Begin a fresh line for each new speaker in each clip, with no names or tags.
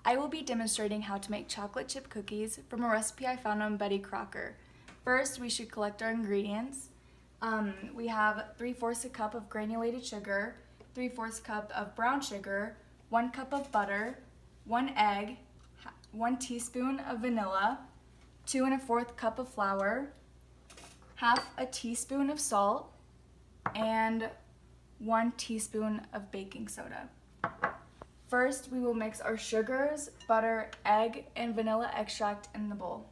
I will be demonstrating how to make chocolate chip cookies from a recipe I found on Betty Crocker. First, we should collect our ingredients. We have 3/4 cup of granulated sugar, 3/4 cup of brown sugar, 1 cup of butter, 1 egg, 1 teaspoon of vanilla, 2 1/4 cup of flour, half a teaspoon of salt, and 1 teaspoon of baking soda. First, we will mix our sugars, butter, egg, and vanilla extract in the bowl.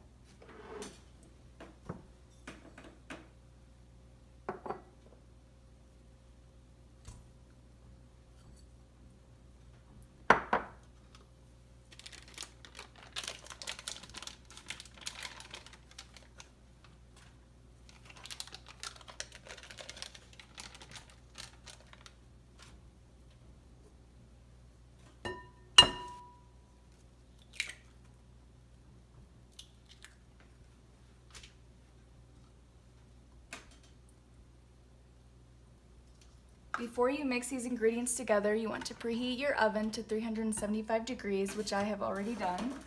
Before you mix these ingredients together, you want to preheat your oven to 375 degrees, which I have already done.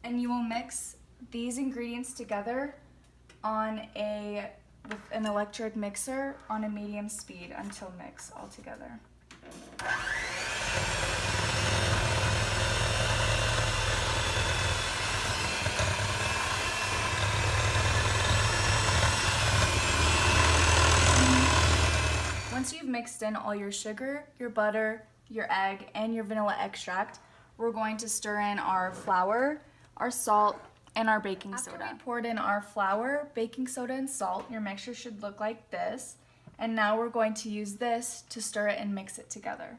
And you will mix these ingredients together with an electric mixer on a medium speed until mixed all together. Once you've mixed in all your sugar, your butter, your egg, and your vanilla extract, we're going to stir in our flour, our salt, and our baking soda. After we poured in our flour, baking soda, and salt, your mixture should look like this. And now we're going to use this to stir it and mix it together.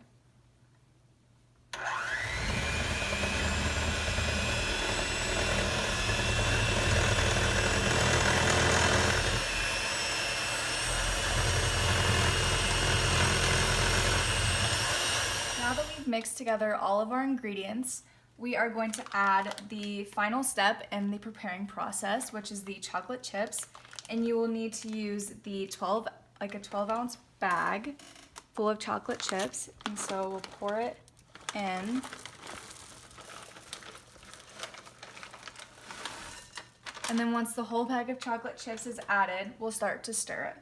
Now that we've mixed together all of our ingredients, we are going to add the final step in the preparing process, which is the chocolate chips. And you will need to use the 12-ounce bag full of chocolate chips. And so we'll pour it in. And then once the whole bag of chocolate chips is added, we'll start to stir it.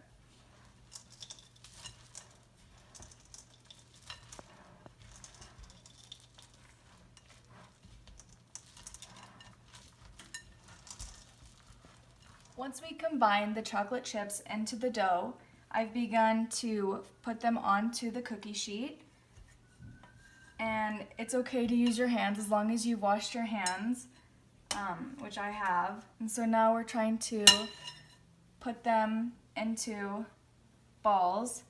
Once we combine the chocolate chips into the dough, I've begun to put them onto the cookie sheet. And it's okay to use your hands as long as you've washed your hands, which I have. And so now we're trying to put them into balls.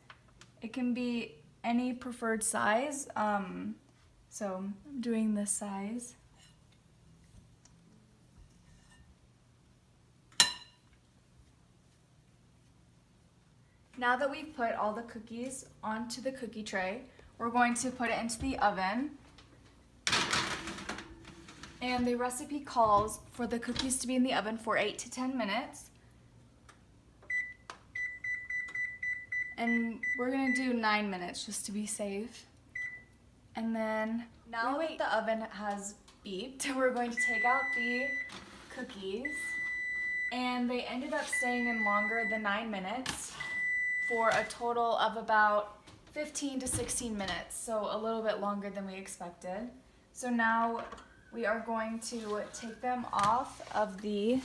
It can be any preferred size, so I'm doing this size. Now that we've put all the cookies onto the cookie tray, we're going to put it into the oven. And the recipe calls for the cookies to be in the oven for 8 to 10 minutes. And we're gonna do 9 minutes just to be safe. And then, now that the oven has beeped, we're going to take out the cookies. And they ended up staying in longer than 9 minutes, for a total of about 15 to 16 minutes, so a little bit longer than we expected. So now we are going to take them off of the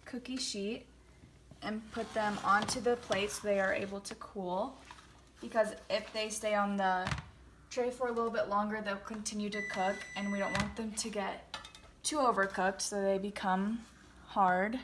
cookie sheet and put them onto the plate so they are able to cool, because if they stay on the tray for a little bit longer, they'll continue to cook, and we don't want them to get too overcooked so they become hard.